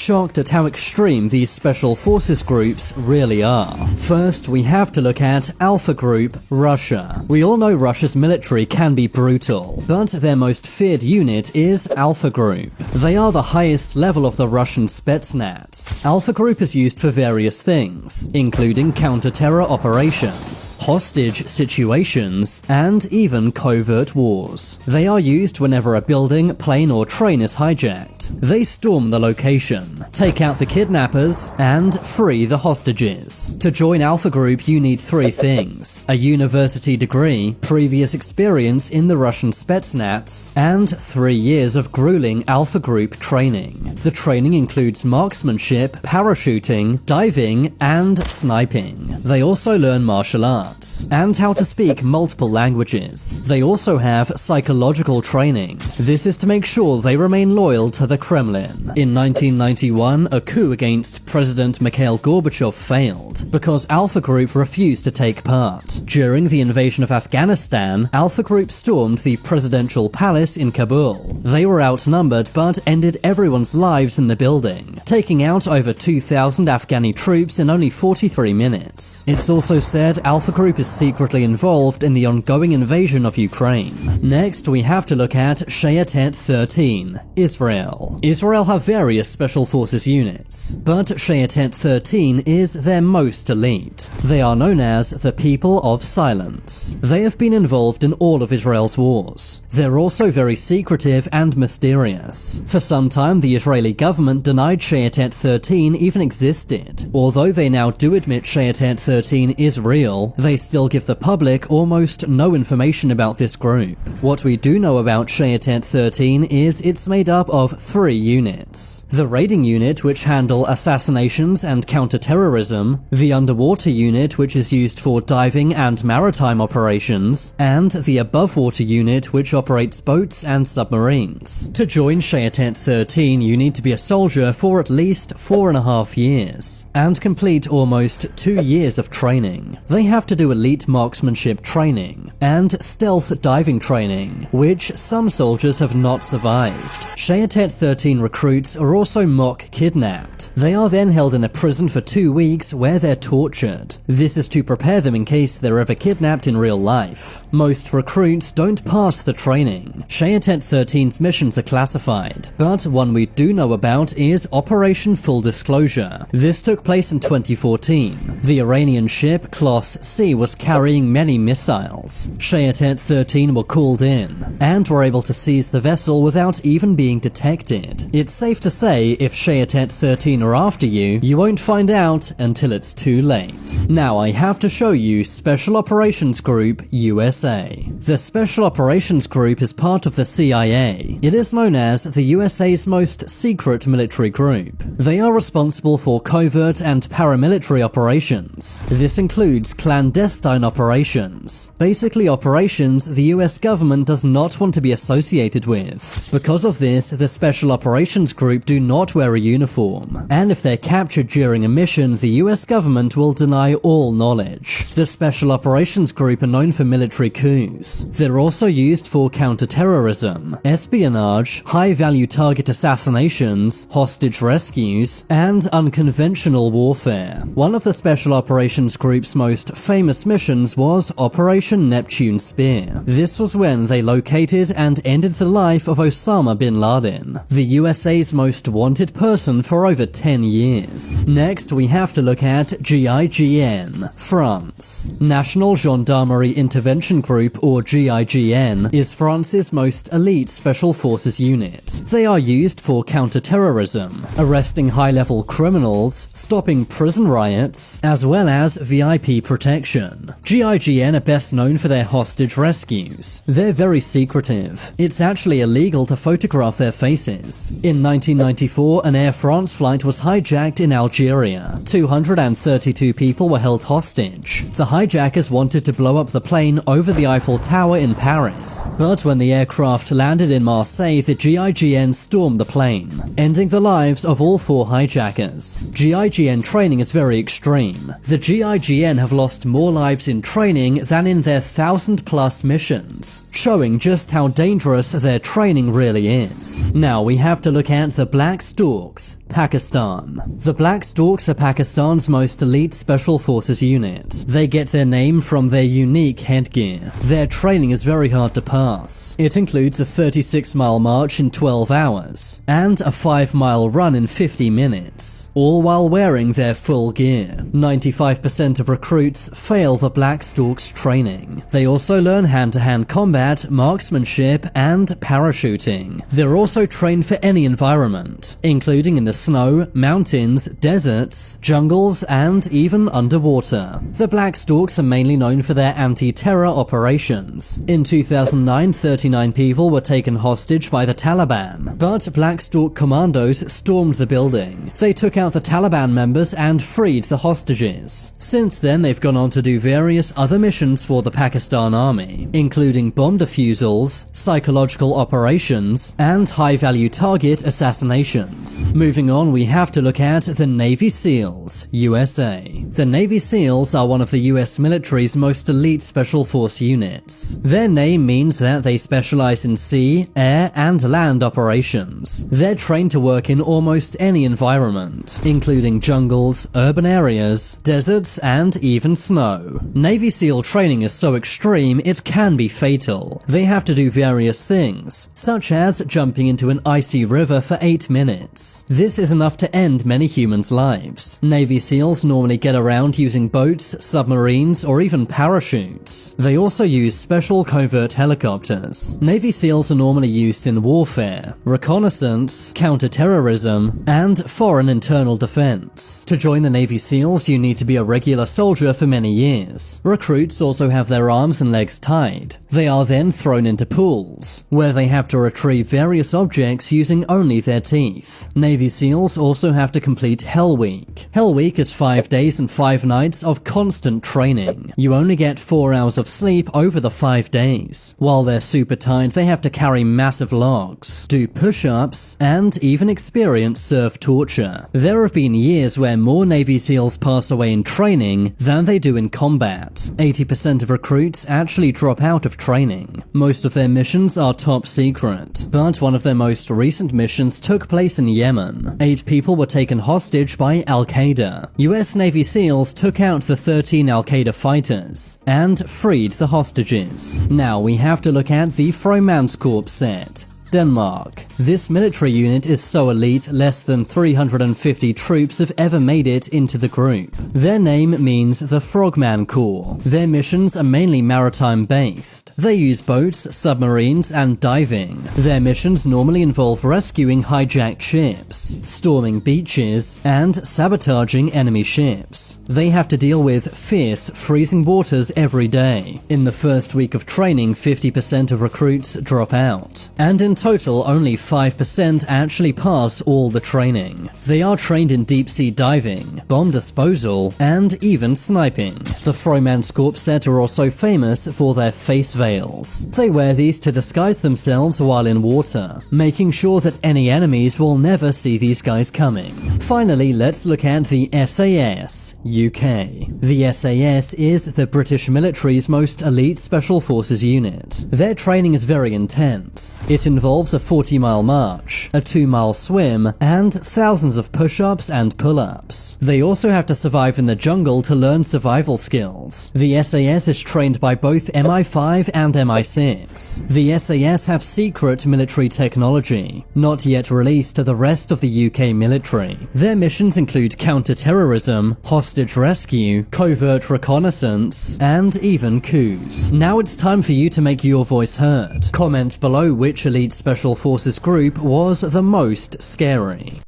shocked at how extreme these special forces groups really are. First, we have to look at Alpha Group, Russia. We all know Russia's military can be brutal, but their most feared unit is Alpha Group. They are the highest level of the Russian Spetsnaz. Alpha Group is used for various things, including counter-terror operations, hostage situations, and even covert wars. They are used whenever a building, plane, or train is hijacked. They storm the location, take out the kidnappers, and free the hostages. To join Alpha Group, you need three things: a university degree, previous experience in the Russian Spetsnaz, and 3 years of grueling Alpha Group training. The training includes marksmanship, parachuting, diving, and sniping. They also learn martial arts, and how to speak multiple languages. They also have psychological training. This is to make sure they remain loyal to the Kremlin. In 1991, a coup against President Mikhail Gorbachev failed, because Alpha Group refused to take part. During the invasion of Afghanistan, Alpha Group stormed the presidential palace in Kabul. They were outnumbered but ended everyone's lives in the building, taking out over 2,000 Afghani troops in only 43 minutes. It's also said Alpha Group is secretly involved in the ongoing invasion of Ukraine. Next, we have to look at Shayetet 13, Israel. Israel have various special forces units, but Shayetet 13 is their most elite. They are known as the People of Silence. They have been involved in all of Israel's wars. They're also very secretive and mysterious. For some time, the Israeli government denied Shayetet 13 even existed. Although they now do admit Shayetet 13 is real, they still give the public almost no information about this group. What we do know about Shayetet 13 is it's made up of 3 units: the raiding unit, which handle assassinations and counter-terrorism, the underwater unit, which is used for diving and maritime operations, and the above-water unit, which operates boats and submarines. To join Shayetet 13, you need to be a soldier for at least 4.5 years, and complete almost 2 years of training. They have to do elite marksmanship training, and stealth diving training, which some soldiers have not survived. Shayetet 13 recruits are also mock kidnapped. They are then held in a prison for 2 weeks where they're tortured. This is to prepare them in case they're ever kidnapped in real life. Most recruits don't pass the training. Shayetet 13's missions are classified, but one we do know about is Operation Full Disclosure. This took place in 2014. The Iranian ship Klos C was carrying many missiles. Shayetet 13 were called in, and were able to seize the vessel without even being detected. It's safe to say if Shayetet 13 are after you, you won't find out until it's too late. Now I have to show you Special Operations Group USA. The Special Operations Group is part of the CIA. It is known as the USA's most secret military group. They are responsible for covert and paramilitary operations. This includes clandestine operations, basically operations the US government does not want to be associated with. Because of this, the Special Operations Group do not wear a uniform, and if they're captured during a mission, the US government will deny all knowledge. The Special Operations Group are known for military coups. They're also used for counter-terrorism, espionage, high-value target assassinations, hostage rescues, and unconventional warfare. One of the Special Operations Group's most famous missions was Operation Neptune Spear. This was when they located and ended the life of Osama bin Laden, the USA's most wanted person for over 10 years. Next, we have to look at GIGN, France. National Gendarmerie Intervention Group, or GIGN, is France's most elite special forces unit. They are used for counter-terrorism, arresting high-level criminals, stopping prison riots, as well as VIP protection. GIGN are best known for their hostage rescues. They're very secretive. It's actually illegal to photograph their faces. In 1994, an Air France flight was hijacked in Algeria. 232 people were held hostage. The hijackers wanted to blow up the plane over the Eiffel Tower in Paris. But when the aircraft landed in Marseille, the GIGN stormed the plane, ending the lives of all 4 hijackers. GIGN training is very extreme. The GIGN have lost more lives in training than in their 1,000+ missions, showing just how dangerous their training really is. Now we have to look at the Black Storks, Pakistan. The Black Storks are Pakistan's most elite Special Forces unit. They get their name from their unique headgear. Their training is very hard to pass. It includes a 36-mile march in 12 hours and a 5-mile run in 50 minutes, all while wearing their full gear. 95% of recruits fail the Black Storks training. They also learn hand-to-hand combat, marksmanship, and parachuting. They're also trained for any environment, including in the snow, mountains, deserts, jungles, and even underwater. The Black Storks are mainly known for their anti-terror operations. In 2009, 39 people were taken hostage by the Taliban, but Black Stork commandos stormed the building. They took out the Taliban members and freed the hostages. Since then, they've gone on to do various other missions for the Pakistan Army, including bomb defusals, psychological operations, and high-value target assassinations. Moving on, we have to look at the Navy SEALs, USA. The Navy SEALs are one of the US military's most elite special force units. Their name means that they specialize in sea, air, and land operations. They're trained to work in almost any environment, including jungles, urban areas, deserts, and even snow. Navy SEAL training is so extreme it can be fatal. They have to do various things, such as jumping into an icy river for 8 minutes. This is enough to end many humans' lives. Navy SEALs normally get around using boats, submarines, or even parachutes. They also use special covert helicopters. Navy SEALs are normally used in warfare, reconnaissance, counter-terrorism, and foreign internal defense. To join the Navy SEALs, you need to be a regular soldier for many years. Recruits also have their arms and legs tied. They are then thrown into pools, where they have to retrieve various objects using only their teeth. Navy SEALs also have to complete Hell Week. Hell Week is 5 days and 5 nights of constant training. You only get 4 hours of sleep over the 5 days. While they're super tired, they have to carry massive logs, do push-ups, and even experience surf torture. There have been years where more Navy SEALs pass away in training than they do in combat. 80% of recruits actually drop out of training. Most of their missions are top secret, but one of their most recent missions took place in Yemen. 8 people were taken hostage by Al-Qaeda. US Navy SEALs took out the 13 Al-Qaeda fighters and freed the hostages. Now we have to look at the Frømandskorps set. Denmark. This military unit is so elite, less than 350 troops have ever made it into the group. Their name means the Frogman Corps. Their missions are mainly maritime-based. They use boats, submarines, and diving. Their missions normally involve rescuing hijacked ships, storming beaches, and sabotaging enemy ships. They have to deal with fierce, freezing waters every day. In the first week of training, 50% of recruits drop out, and in total, only 5% actually pass all the training. They are trained in deep-sea diving, bomb disposal, and even sniping. The Frømandskorps set are also famous for their face veils. They wear these to disguise themselves while in water, making sure that any enemies will never see these guys coming. Finally, let's look at the SAS, UK. The SAS is the British military's most elite special forces unit. Their training is very intense. It involves a 40-mile march, a 2-mile swim, and thousands of push-ups and pull-ups. They also have to survive in the jungle to learn survival skills. The SAS is trained by both MI5 and MI6. The SAS have secret military technology, not yet released to the rest of the UK military. Their missions include counter-terrorism, hostage rescue, covert reconnaissance, and even coups. Now it's time for you to make your voice heard. Comment below which elite Special Forces group was the most scary.